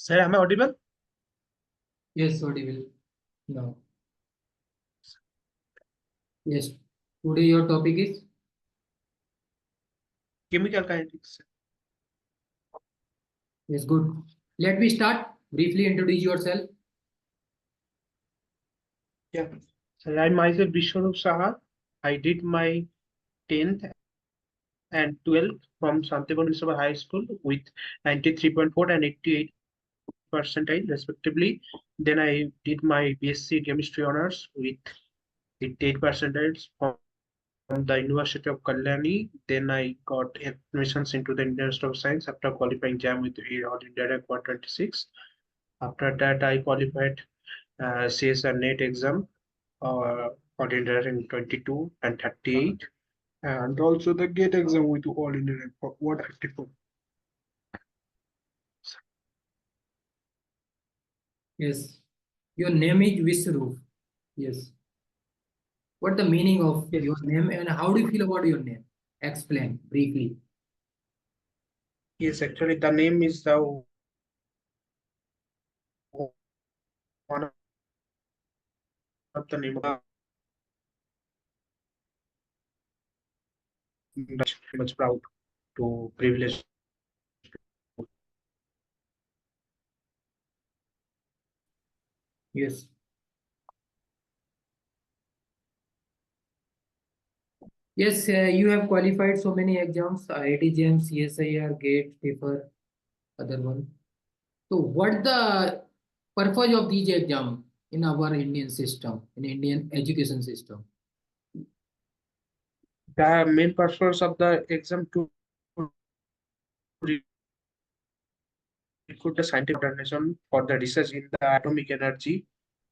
Sir, am I audible? Yes, audible. No. Yes. Today your topic is? Chemical kinetics. Yes, good. Let me start. Briefly introduce yourself. Yeah. Sir, I'm myself Vishwarup Saha. I did my 10th and 12th from Santipur Municipal High School with 93.4 and 88 percentile respectively. Then I did my BSc Chemistry honors with 88 percentiles from the University of Kalyani. Then I got admissions into the University of Science after qualifying JAM with All India rank 126. After that, I qualified CS and NET exam all India rank 22 and 38, and also the GATE exam with all India rank 154. Yes. Your name is Vishwarup. Yes. What the meaning of Yes, your name and how do you feel about your name? Explain briefly. yes, actually the name is the one of the name of the much proud to privilege. Yes. Yes, you have qualified so many exams, IIT-JEM, CSIR, GATE, paper, other one. So what the purpose of these exam in our Indian system, in Indian education system? The main purpose of the exam to recruit the scientific organization for the research in the atomic energy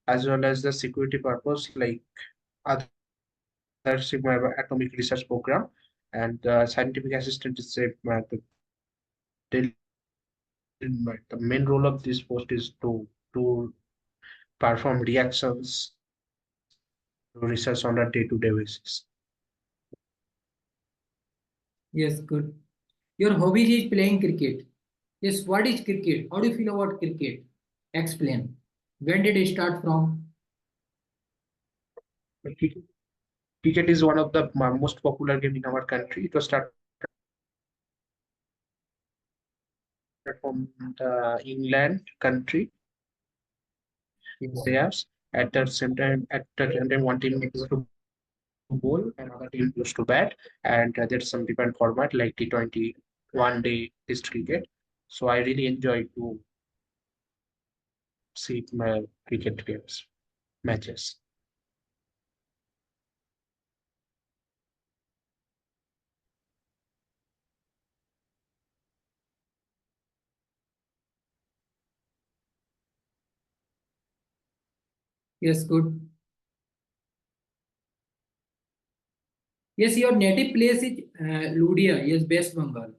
as well as the security purpose, like other Sigma atomic research program, and scientific assistant is the main role of this post is to perform reactions research on a day-to-day basis. Yes, good. Your hobby is playing cricket. Yes, what is cricket? How do you feel about cricket? Explain. When did it start from? Cricket cricket is one of the most popular game in our country. It was started from the England country. Yes. Players at the same time one team used to bowl, another team used to bat, and there's some different format like T20, one day test cricket. So I really enjoy to see my cricket games matches. Yes, good. Yes, your native place is Ludia. Yes, West Bengal.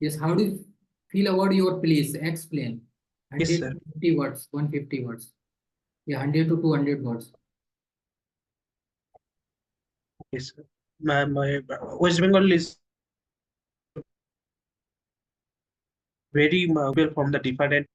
Yes, how do you feel about your place? Explain. Yes, 100 sir. to 50 words, 150 words. Yeah, 100 to 200 words. Yes, sir. My West Bengal is very well from the different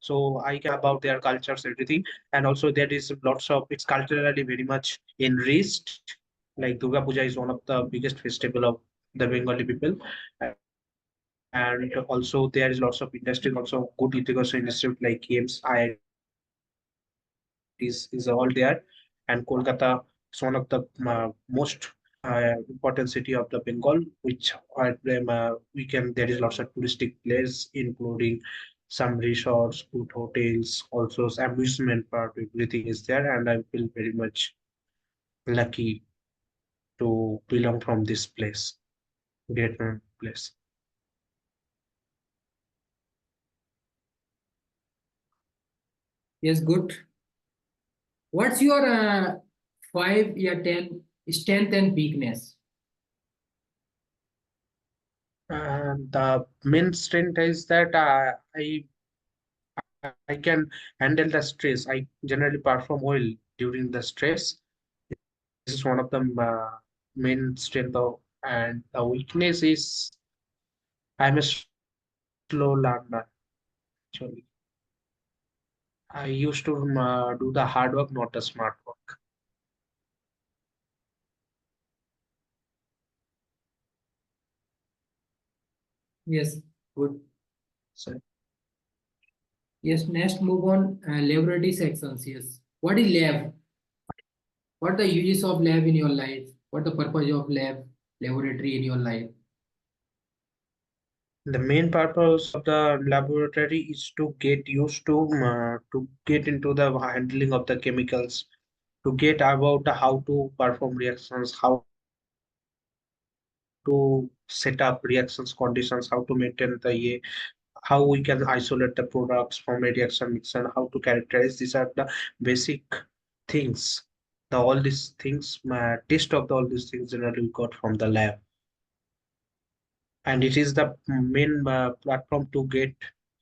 so I care about their cultures, everything, and also there is lots of it's culturally very much enriched. Like Durga Puja is one of the biggest festival of the Bengali people, and also there is lots of industries, also good education institute like KIMS, IITs is all there, and Kolkata is one of the most important city of the Bengal, which are we can there is lots of touristic place, including some resorts, good hotels, also amusement park, everything is there, and I feel very much lucky to belong from this place, great place. Yes, good. What's your 5 year 10 strength and weakness? And the main strength is that I can handle the stress. I generally perform well during the stress. is one of the main strength of, and the weakness is I'm a slow learner. Actually, I used to do the hard work, not the smart work. Yes, good. So Yes, next move on laboratory sections. Yes. What is lab? What the uses of lab in your life? What the purpose of laboratory in your life? the main purpose of the laboratory is to get used to get into the handling of the chemicals, to get about how to perform reactions, how to set up reactions conditions, how to maintain the how we can isolate the products from a reaction mix and how to characterize. These are the basic things. The all these things, taste of all these things generally we got from the lab, and it is the main platform to get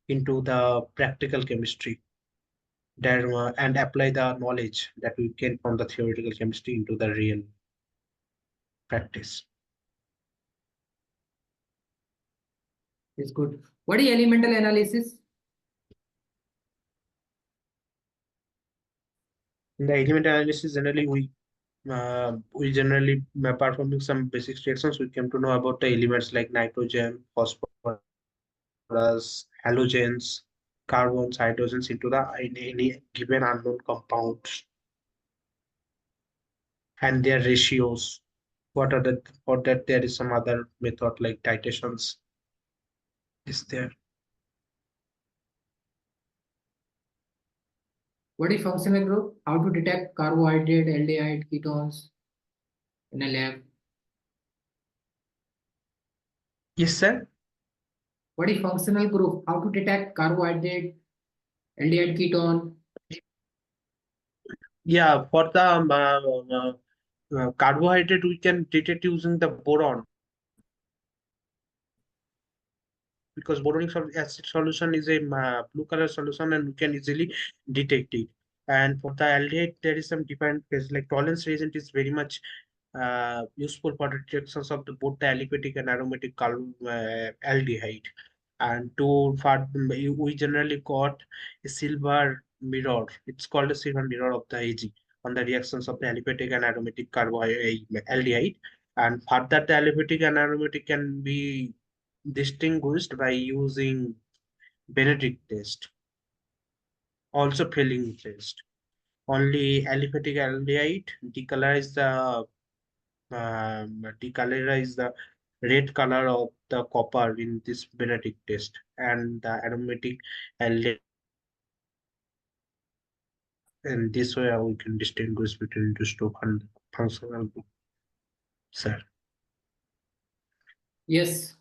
into the practical chemistry there and apply the knowledge that we get from the theoretical chemistry into the real practice. It's good. What is elemental analysis? In the element analysis, generally we generally performing some basic reactions. We came to know about the elements like nitrogen, phosphorus, halogens, carbons, hydrogens into the in any given unknown compounds and their ratios. What are the for that there is some other method like titrations is there. What is functional group? How to detect carbohydrate, aldehyde, ketones in a lab? Yes, sir. What is functional group? How to detect carbohydrate, aldehyde, ketone? Yeah, for the carbohydrate we can detect using the boron because boronic acid solution is a blue color solution and we can easily detect it. And for the aldehyde, there is some different case like tolerance reagent is very much useful for the detections of the, both the aliphatic and aromatic aldehyde. And we generally got a silver mirror. It's called a silver mirror of the AG on the reactions of the aliphatic and aromatic aldehyde. And further, the aliphatic and aromatic can be distinguished by using Benedict test, also failing test. Only aliphatic aldehyde decolorize the red color of the copper in this Benedict test, and the aromatic aldehyde. And this way we can distinguish between these two functional groups. Sir. Yes.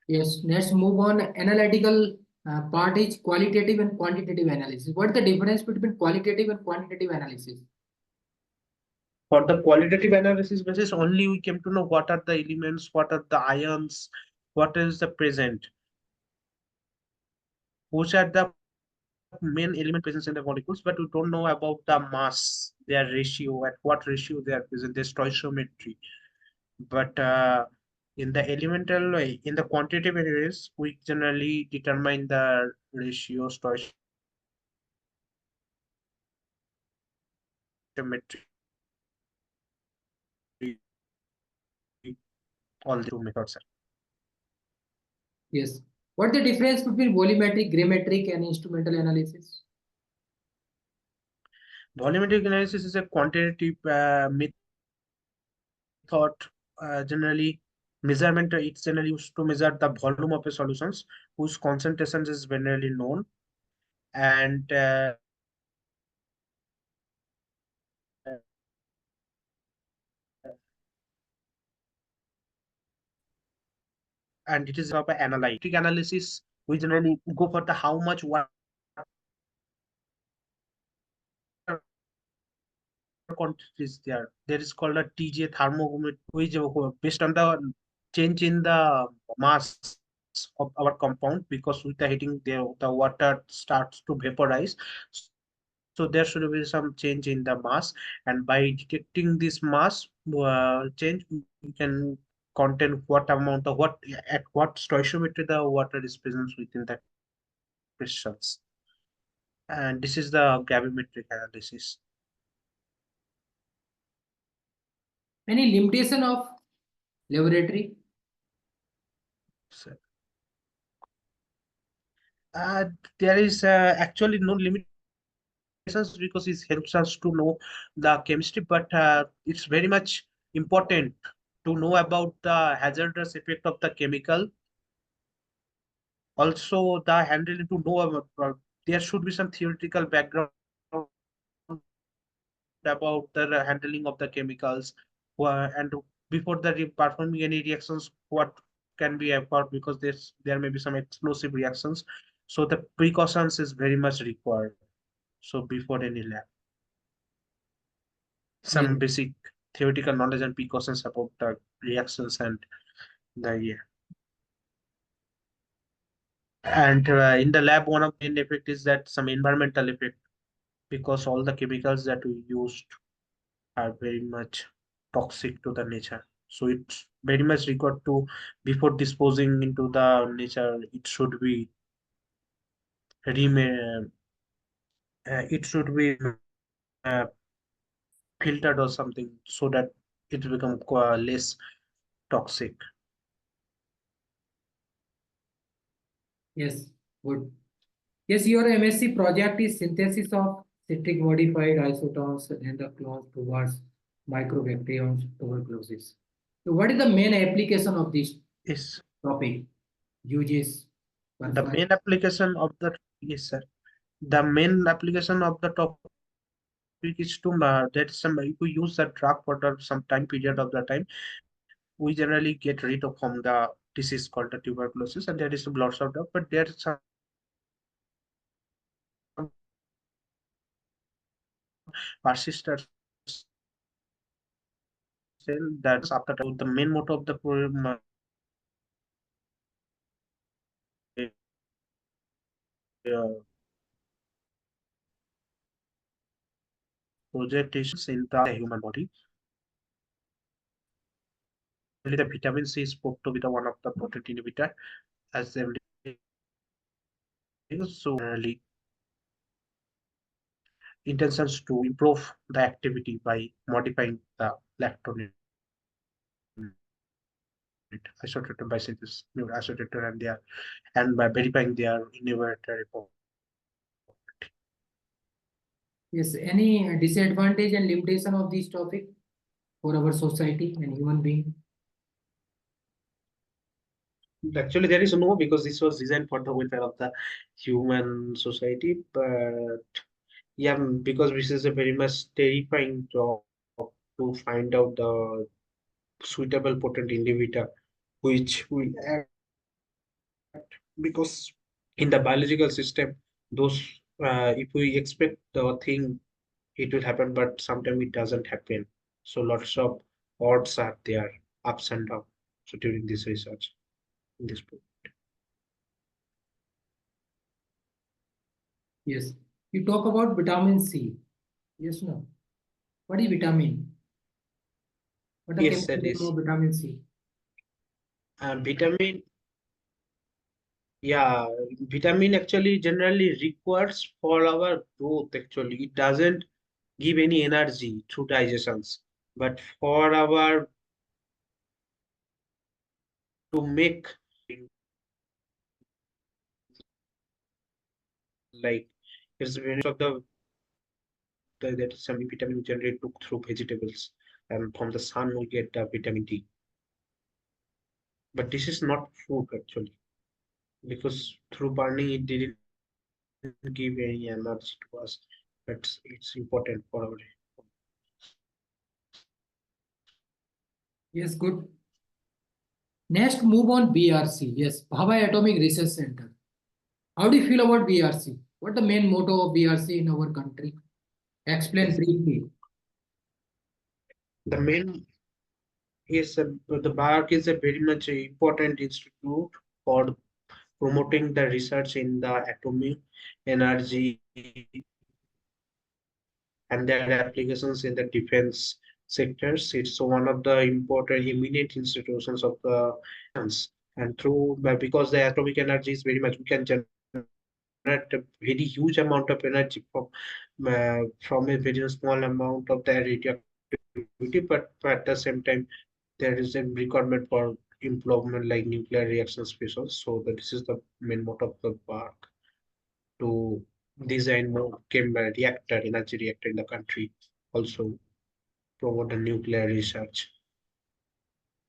Yes. Let's move on. Analytical part is qualitative and quantitative analysis. What is the difference between qualitative and quantitative analysis? For the qualitative analysis basis, only we came to know what are the elements, what are the ions, what is the present, which are the main element present in the molecules, but we don't know about the mass, their ratio, at what ratio they are present, their stoichiometry. But in the elemental, in the quantitative areas, we generally determine the ratio, stoichiometry, all the two methods. Yes. What is the difference between volumetric, gravimetric, and instrumental analysis? Volumetric analysis is a quantitative method, generally measurement. It's generally used to measure the volume of a solutions whose concentration is generally known, and it is of an analytic analysis. We generally go for the how much water quantity is there. There is called a TJ thermometer, which based on the change in the mass of our compound, because with the heating the water starts to vaporize. So there should be some change in the mass, and by detecting this mass change, we can contain what amount of what at what stoichiometry the water is present within the crystals. And this is the gravimetric analysis. Any limitation of laboratory? So, uh, there is actually no limitations because it helps us to know the chemistry, but it's very much important to know about the hazardous effect of the chemical. Also, the handling to know about, there should be some theoretical background about the handling of the chemicals, and before the performing any reactions, what can be avoided because there may be some explosive reactions. So the precautions is very much required. So before any lab, Yes. some basic theoretical knowledge and precautions about the reactions and the yeah. And in the lab, one of the main effect is that some environmental effect because all the chemicals that we used are very much toxic to the nature. So it's very much required to before disposing into the nature, it should be remain, it should be uh, filtered or something so that it become less toxic. Yes, good. Yes, your MSc project is synthesis of citric modified isotopes and the clones towards microbacterium tuberculosis. So what is the main application of this Is topic? Uses, the purpose. main application of the yes sir. The main application of the topic is to that some if we use the drug for some time period of the time, we generally get rid of from the disease called the tuberculosis, and there is lots of drug, but there is some persistent cell that's after the main motto of the project is in the human body. Really, the vitamin C is proved to be the one of the potent inhibitor as every so really intentions to improve the activity by modifying the lactonate isolated by synthesis isolated and their and by verifying their inhibitor report. Yes, any disadvantage and limitation of this topic for our society and human being? Actually, there is no because this was designed for the welfare of the human society, but yeah, because this is a very much terrifying job to find out the suitable potent inhibitor which will act because in the biological system those if we expect the thing it will happen but sometimes it doesn't happen, so lots of odds are there, ups and downs, so during this research in this book. Yes. You talk about vitamin C. Yes, no. What is vitamin? What the Yes sir, chemical name yes. of vitamin C? Vitamin, yeah, vitamin actually generally requires for our growth. Actually it doesn't give any energy through digestions, but for our to make like it's very of the that some vitamin generated through vegetables, and from the sun we get vitamin D. But this is not food actually because through burning it didn't give any energy to us. But it's important for our Yes, good. Next, move on BRC. Yes, Bhabha Atomic Research Center. How do you feel about BRC? What the main motto of BRC in our country? Explain yes. briefly. The main is the BARC is a very much important institute for promoting the research in the atomic energy and their applications in the defense sectors. It's one of the important eminent institutions of the science. And because the atomic energy is very much, we can generate a very huge amount of energy from a very small amount of the radioactivity, but at the same time, there is a requirement for improvement like nuclear reaction species. So this is the main motto of the BARC, to design more reactor, energy reactor in the country. Also promote the nuclear research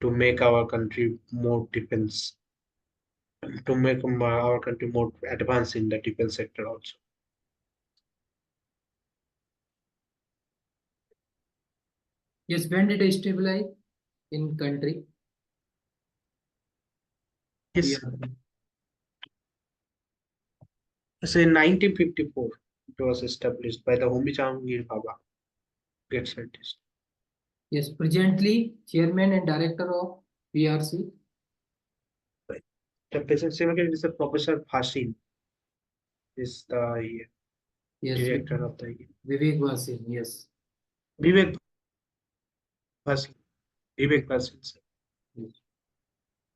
to make our country more defense, to make our country more advanced in the defense sector also. Yes, when did it stabilize in country? Yes, BRC. so in 1954, it was established by the Homi Jahangir Bhabha, great scientist. Yes, presently chairman and director of BRC. The present secretary is the Professor Bhasin, is the Yes, director of the Vivek Vasin. Yes. Vivek Bhasin. Vivek Bhasin, sir. Yes.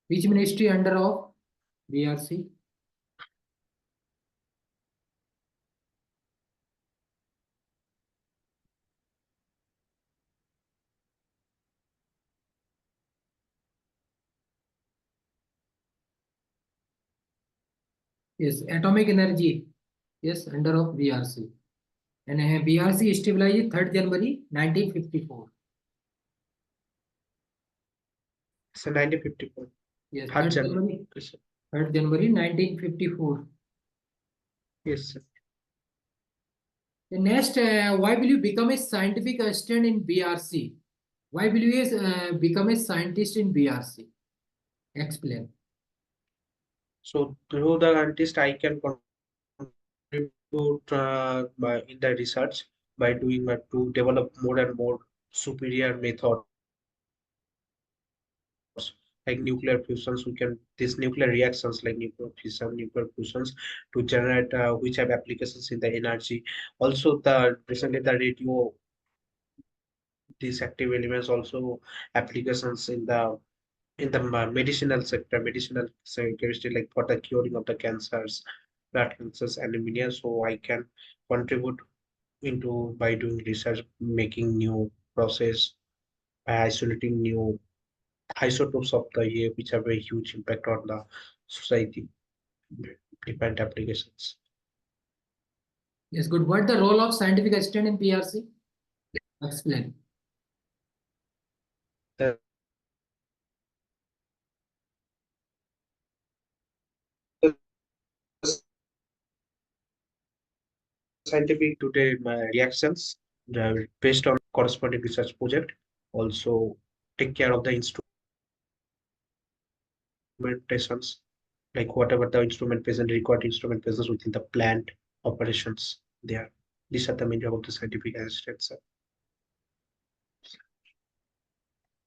Which ministry under of BRC? Yes, atomic energy. Yes, under of BRC. And BRC established 3rd January 1954. It's 1954. Yes, 3rd 3rd January. January, Yes, sir. 3rd January 1954. Yes, sir. The next, why will you become a scientific assistant in BRC? Why will you become a scientist in BRC? Explain. So through the artist, I can contribute in the research by doing to develop more and more superior methods like nuclear fusions. We can these nuclear reactions like nuclear fission, nuclear fusions to generate which have applications in the energy. Also, the recently the radio, these active elements also applications in the medicinal sector, chemistry, like for the curing of the cancers, blood cancers, anemia. So I can contribute into by doing research, making new process, by isolating new isotopes of the air, which have a huge impact on the society, different applications. Yes, good. What the role of scientific assistant in BRC? Explain. The scientific today reactions based on corresponding research project, also take care of the instrumentations, like whatever the instrument present, required instrument presence within the plant operations there. These are the main job of the scientific assistants.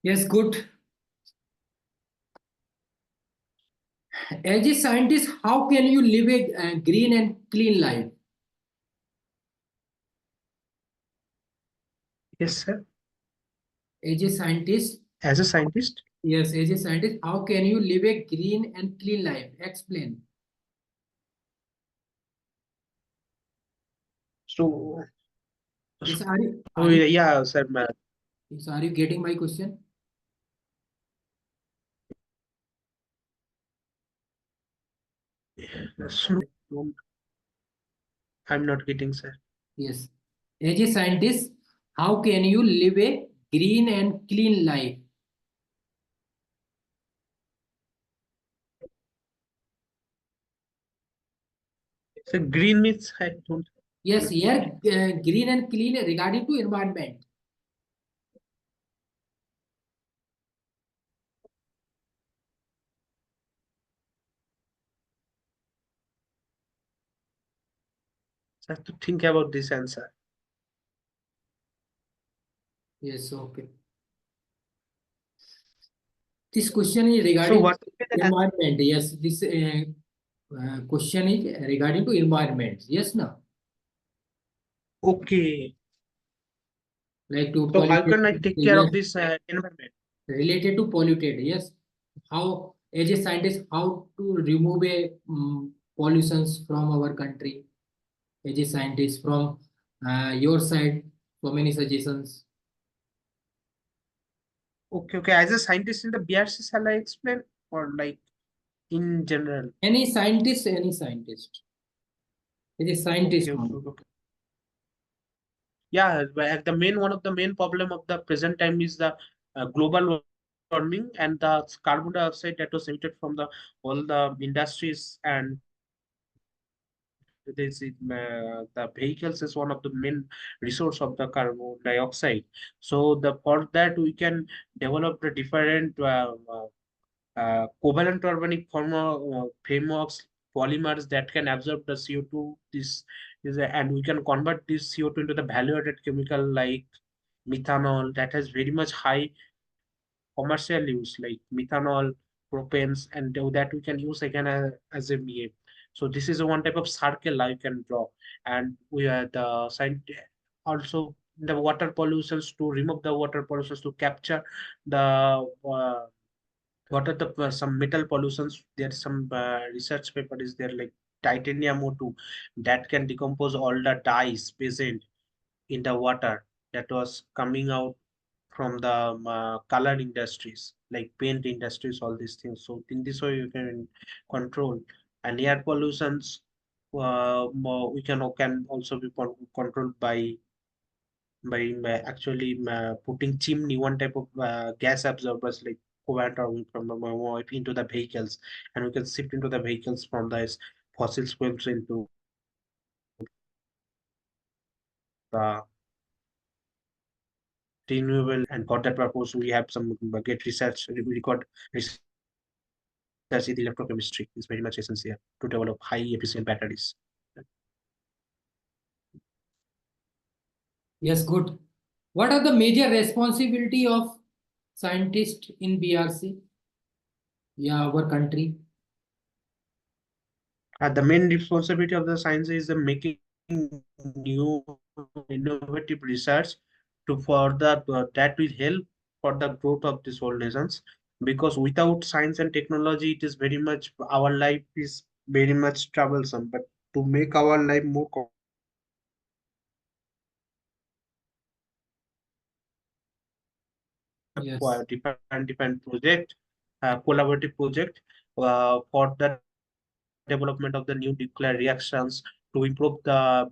Yes, good. As a scientist, how can you live a green and clean life? Yes, sir. As a scientist, As a scientist, yes, as a scientist, how can you live a green and clean life? Explain. so, Yes, oh yeah, sir. yes, are you getting my question? So, I'm not getting, sir. Yes. As a scientist, how can you live a green and clean life? So green means I don't. Yes, here green and clean regarding to environment. I have to think about this answer. Yes, okay. This question is So regarding what will be the answer? environment. Yes, this question is regarding to environment. Yes, no. Okay. like to So how polluted, can I take care yes, of this environment? related to polluted, yes. How, as a scientist, how to remove a pollutions from our country, as a scientist, from your side, so many suggestions. Okay, okay. As a scientist in the BRC, shall I explain or like in general? Any scientist, as a scientist Okay, okay, only. okay. Yeah, but the main one of the main problem of the present time is the global warming and the carbon dioxide that was emitted from the all the industries, and this is, the vehicles is one of the main resource of the carbon dioxide. So the for that we can develop the different covalent organic frameworks, polymers that can absorb the CO2. This is and we can convert this CO2 into the value-added chemical like methanol that has very much high commercial use, like methanol, propanes, and that we can use again as a BA. So this is a one type of circle I can draw, and we are the also the water pollutions, to remove the water pollutions, to capture the what are the some metal pollutions. There's some research paper is there like titanium O2 that can decompose all the dyes present in the water that was coming out from the color industries like paint industries, all these things. So in this way you can control. And air pollutions, we can also be controlled by actually putting chimney, one type of gas absorbers like coolant or from the into the vehicles, and we can shift into the vehicles from the fossil fuels into the renewable. And for that purpose we have some get research, we got research in electrochemistry is very much essential to develop high efficient batteries. Yes, good. What are the major responsibility of scientists in BRC? Yeah, our country. The main responsibility of the science is the making new innovative research to further that will help for the growth of these whole nations. Because without science and technology, it is very much our life is very much troublesome. But to make our life more Yes. different project, collaborative project for the development of the new nuclear reactions, to improve there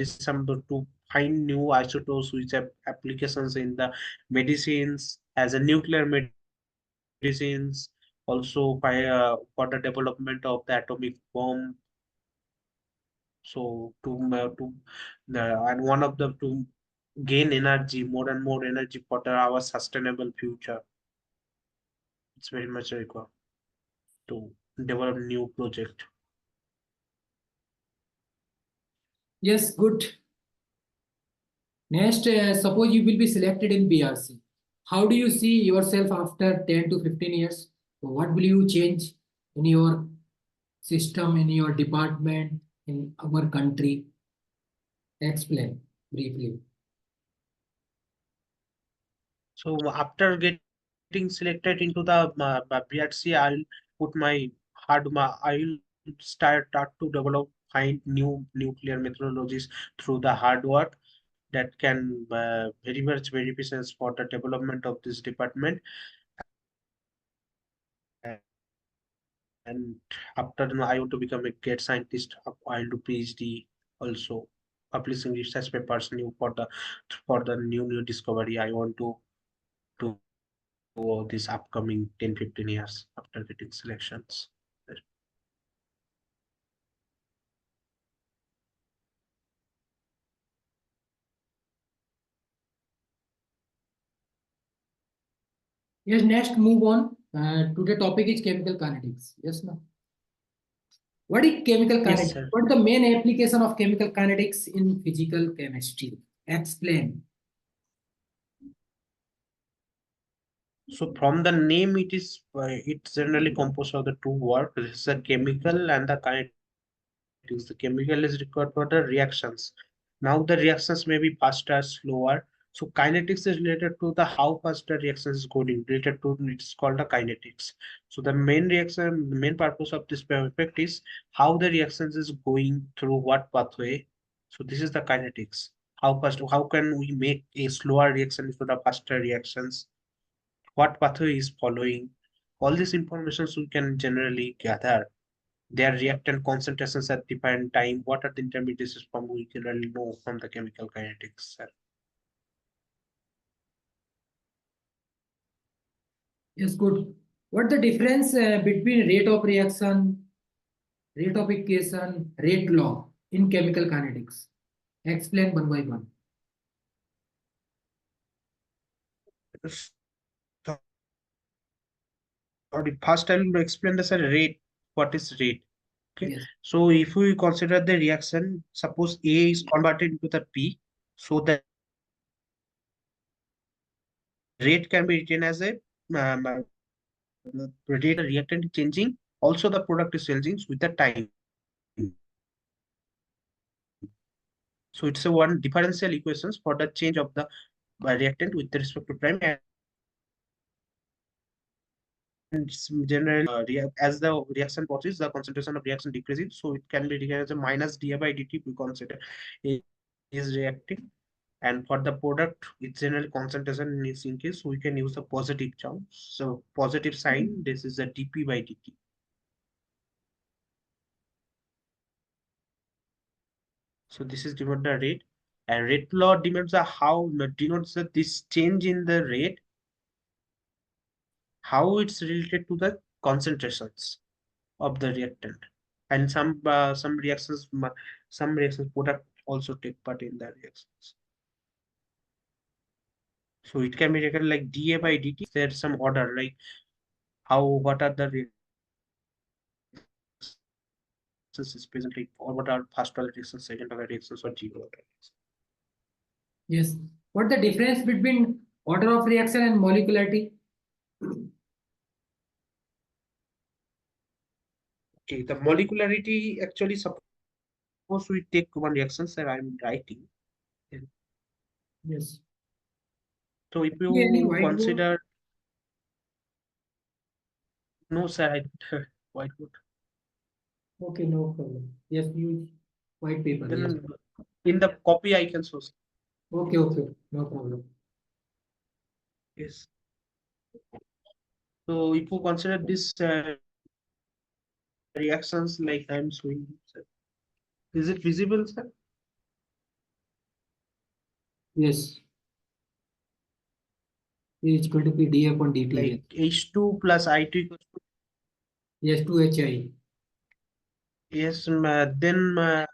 is some to find new isotopes which have applications in the medicines as a nuclear medicines, also for the development of the atomic bomb. So to and one of the to gain energy, more and more energy for our sustainable future. It's very much required to develop new project. Yes, good. Next, suppose you will be selected in BRC. How do you see yourself after 10 to 15 years? What will you change in your system, in your department, in our country? Explain briefly. So after getting selected into the BRC, I'll put my I'll start to develop, find new nuclear methodologies through the hard work that can very much beneficial for the development of this department. And after I want to become a great scientist, I'll do PhD also, publishing research papers new for the new discovery I want to do this upcoming 10-15 years after getting selections. Yes, next move on. Today topic is chemical kinetics. Yes, no. What is chemical Yes, kinetics? sir. What is the main application of chemical kinetics in physical chemistry? Explain. So from the name, it's generally composed of the two words. This is a chemical and the kinetics. The chemical is required for the reactions. Now the reactions may be faster, slower. So kinetics is related to the how fast the reaction is going, related to it's called the kinetics. So the main reaction, the main purpose of this effect is how the reactions is going through what pathway. So this is the kinetics. How fast, how can we make a slower reaction into the faster reactions? What pathway is following? All these informations we can generally gather. Their reactant concentrations at different time. What are the intermediates from we generally know from the chemical kinetics, sir? Yes, good. What the difference between rate of reaction, rate of equation, rate law in chemical kinetics? Explain one by one. Sorry, first I will explain the sir rate. What is rate? Okay. Yes. So if we consider the reaction, suppose A is converted into the P, so the rate can be written as a rate the reactant is changing, also the product is changing with the time. So it's a one differential equations for the change of the reactant with respect to time, and generally as the reaction proceeds, the concentration of reaction decreases. So it can be written as a minus dA by dt we consider is reacting. And for the product, its general concentration is increased, so we can use the positive term. So positive sign, this is a dP by dt. So this is denote the rate, and rate law denotes the how denotes that this change in the rate, how it's related to the concentrations of the reactant. And some reactions, some reactions product also take part in the reactions. So it can be taken like dA by dt. There's some order like how what are the reactions is presently, or what are first order reactions, second order reactions, or zero order reactions. Yes. What the difference between order of reaction and molecularity? Okay, the molecularity actually, suppose we take one reaction that I'm writing. Yes. So if Any you whiteboard? consider, no sir, I whiteboard. Okay, no problem. Yes, use white paper. Yes. Then in the copy I can show. Okay, okay, no problem. Yes. So if you consider this reactions like I'm showing, sir. Is it visible, sir? Yes. It's going to be d upon dt. Yes. Like H2 plus I2 equals to, Yes, 2hi. yes, then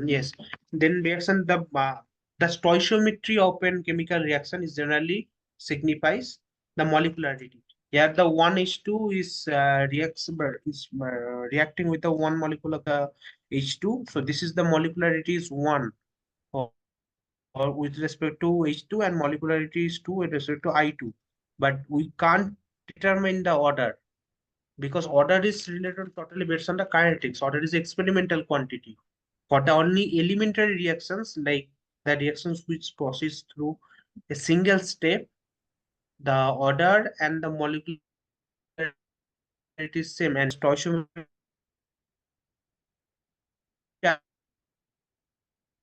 yes, then reaction the stoichiometry of a chemical reaction is generally signifies the molecularity. Here the 1H2 is reacting with the one molecule of the H2. So this is the molecularity is 1, or with respect to H2, and molecularity is 2 with respect to I2. But we can't determine the order, because order is related totally based on the kinetics. Order is experimental quantity. For the only elementary reactions, like the reactions which process through a single step, the order and the molecular is same, and stoichiometry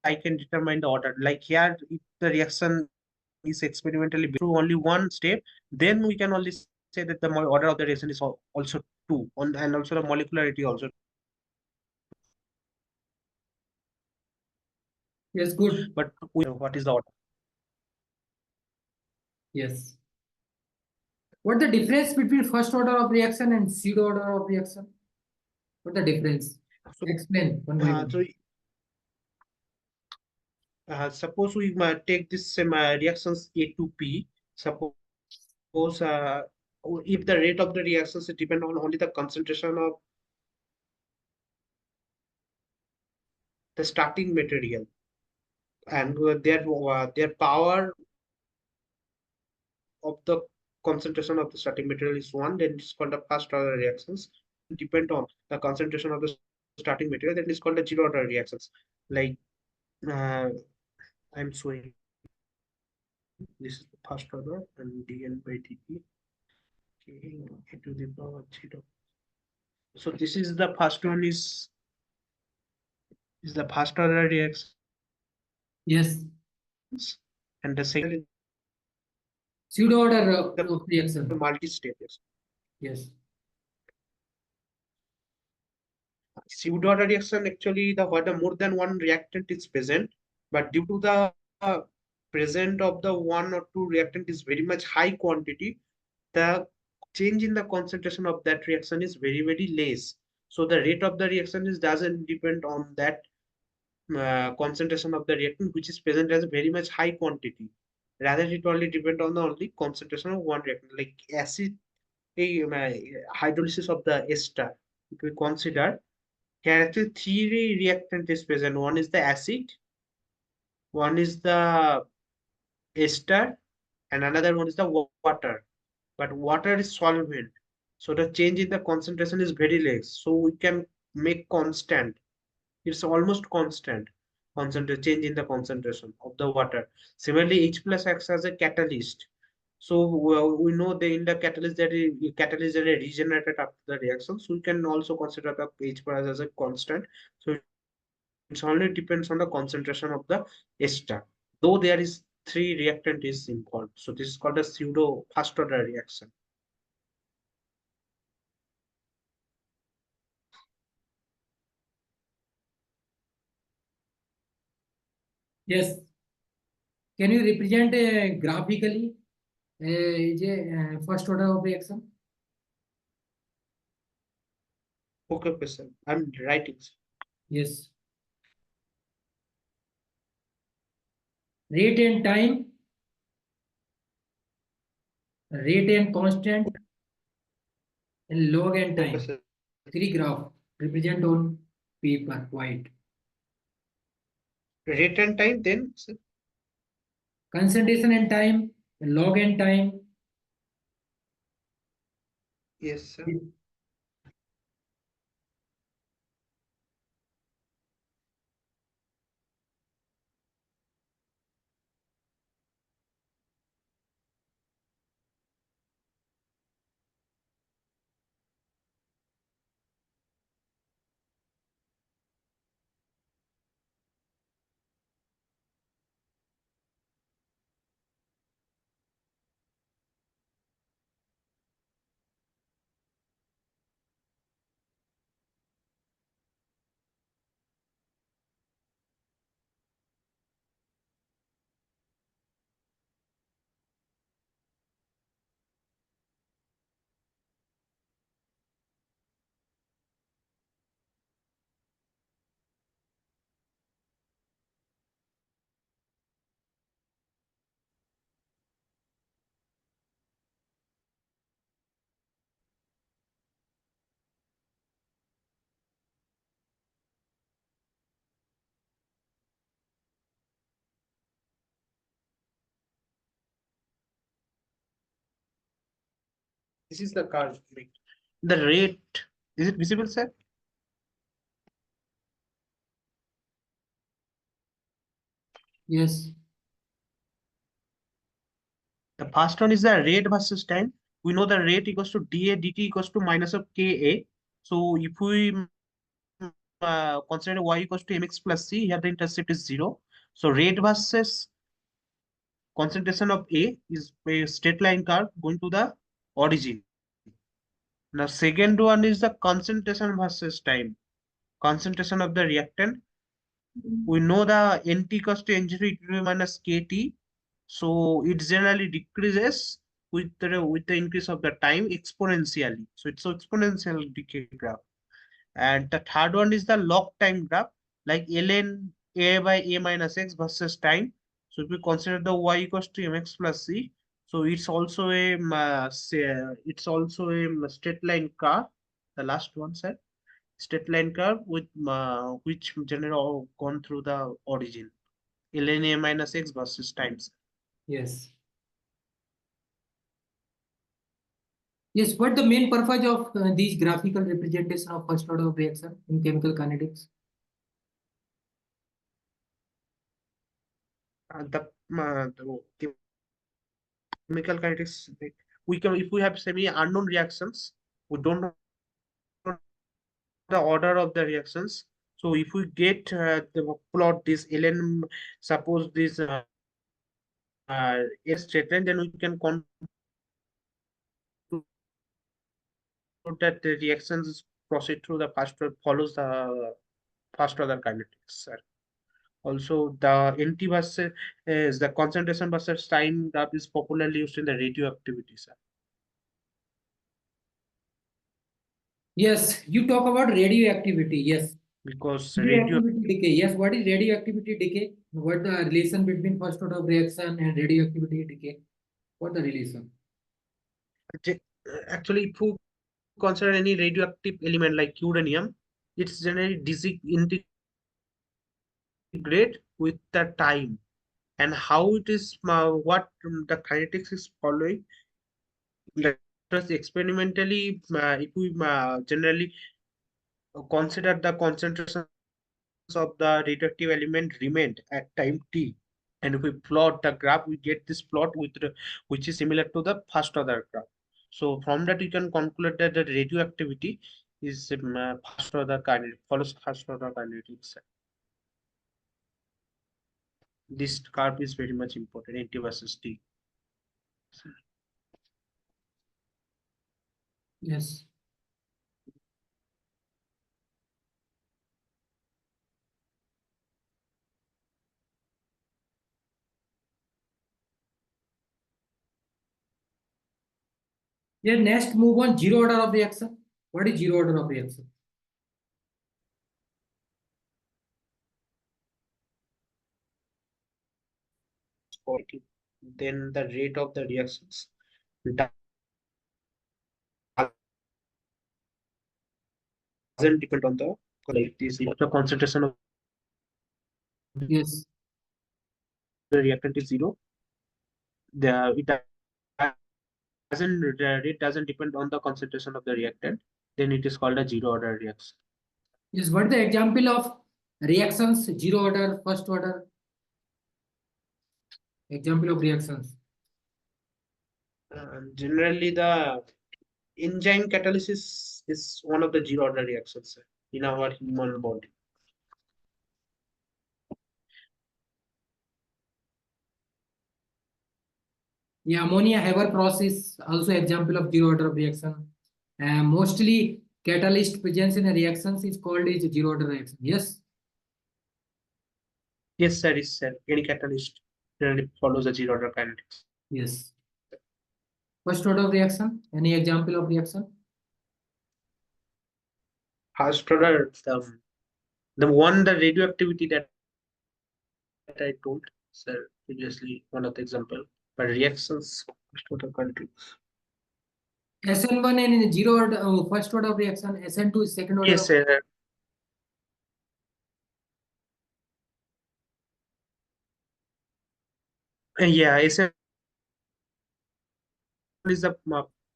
I can determine the order. Like here, if the reaction is experimentally through only one step, then we can only say that the order of the reaction is also two, and also the molecularity also. Yes, good. But what is the order? Yes. What the difference between first order of reaction and pseudo order of reaction? What the difference? So, Explain one by one. so suppose we take this reactions A to P. Suppose if the rate of the reactions depend on only the concentration of the starting material, and their power of the concentration of the starting material is 1, then it's called the first order reactions. Depend on the concentration of the starting material, then it's called the zero order reactions. Like uh, I'm showing this is the first order and dn by dt k e to the power 0. So this is the first one is the first order reactions, Yes. and the second is Pseudo order the of reaction. multi-stages. Yes. Pseudo order reaction actually the where the more than one reactant is present, but due to the present of the one or two reactant is very much high quantity, the change in the concentration of that reaction is very less. So the rate of the reaction is doesn't depend on that concentration of the reactant which is present as a very much high quantity. Rather, it only depend on the only concentration of one reactant. Like acid, a hydrolysis of the ester. If we consider here, actually three reactant is present. One is the acid, one is the ester, and another one is the water. But water is solvent, so the change in the concentration is very less. So we can make constant. It's almost constant concentration change in the concentration of the water. Similarly, H plus acts as a catalyst. So we know the in the catalyst that is regenerated after the reaction. So we can also consider the H plus as a constant. So it only depends on the concentration of the ester. Though there is three reactant is involved. So this is called a pseudo first order reaction. Yes. Can you represent graphically first order of reaction? Okay, sir. I'm writing. Yes. Rate and time, rate and constant, and log and Okay, time. sir. Three graph represent on paper white. Rate and time, then sir. Concentration and time, log and time. Yes, sir. This is the curve. The rate, is it visible, sir? Yes. The first one is the rate versus time. We know the rate equals to dA dt equals to minus of Ka. So if we consider y equals to mx plus c, here the intercept is 0. So rate versus concentration of A is a straight line curve going to the origin. Now second one is the concentration versus time. Concentration of the reactant. We know the nt equals to n0 e to the minus kt. So it generally decreases with the increase of the time exponentially. So it's an exponential decay graph. And the third one is the log time graph, like ln a by a minus x versus time. So if we consider the y equals to mx plus c, so it's also a straight line curve. The last one, sir, straight line curve with which generally gone through the origin ln a minus x versus times. Yes. Yes. What the main purpose of these graphical representation of first order of reaction in chemical kinetics? the chemical kinetics, like, we can, if we have semi unknown reactions, we don't know the order of the reactions. So if we get the plot this ln, suppose this S statement, then we can conclude that the reactions proceed through the follows the first order kinetics, sir. Also, the NT versus is the concentration versus time graph is popularly used in the radioactivity, sir. Yes, you talk about radioactivity. Yes. Because Radioactivity decay. Yes, what is radioactivity decay? What the relation between first order of reaction and radioactivity decay? What the relation? actually, if you consider any radioactive element like uranium, it's generally disintegrate with the time, and how it is what the kinetics is following. Let us experimentally, if we generally consider the concentrations of the radioactive element remained at time t, and if we plot the graph, we get this plot with which is similar to the first order graph. So from that you can conclude that the radioactivity is first order kinetic, follows first order kinetics. This curve is very much important, NT versus T. Yes. Yeah, next move on zero order of reaction. What is zero order of reaction? Then the rate of the reactions doesn't depend on the, like this, the concentration of Yes. the reactant is zero. It doesn't depend on the concentration of the reactant. Then it is called a zero order reaction. Yes. What is the example of reactions? Zero order, first order. Example of reactions. Generally, the enzyme catalysis is one of the zero order reactions in our human body. Yeah, ammonia Haber process also example of zero order of reaction. Mostly catalyst presence in a reactions is called as zero order reaction. Yes. Yes, sir. Is sir. Any catalyst generally follows a zero order kinetics. Yes. First order of reaction. Any example of reaction? First order, the one, the radioactivity that I told, sir, previously, one of the example, but reactions first order kinetics. SN1 and in zero order, first order of reaction. SN2 is second order. Yes, sir. Yeah, SN is the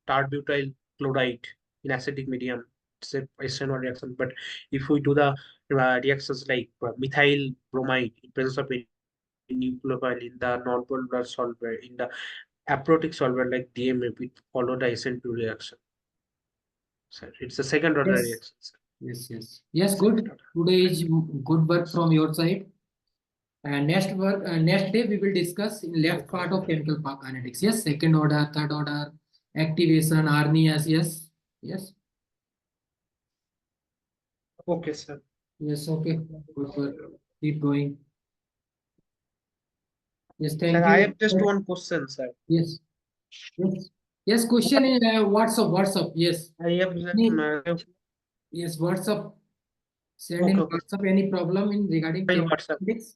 tarbutyl chloride in acidic medium. It's a SN1 reaction. But if we do the reactions like methyl bromide in presence of a nucleophile in the non-polar solver, in the aprotic solver like DMF, it follow the SN2 reaction. So it's a second order Yes. reaction. Sir. Yes, good. Today is good work from your side. And next day we will discuss in left part of chemical kinetics. Yes, second order, third order, activation, Arrhenius. Yes. Okay, sir. Yes, okay. Good work. Keep going. Yes, Sir, thank I you. have just one question, sir. Yes. Yes, question in WhatsApp. Yes. I have Yes, WhatsApp. Send in okay. WhatsApp any problem in regarding In chemical WhatsApp. kinetics.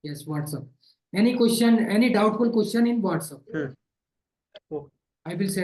Yes, WhatsApp. Any question, any doubtful question in WhatsApp. Okay. I will send.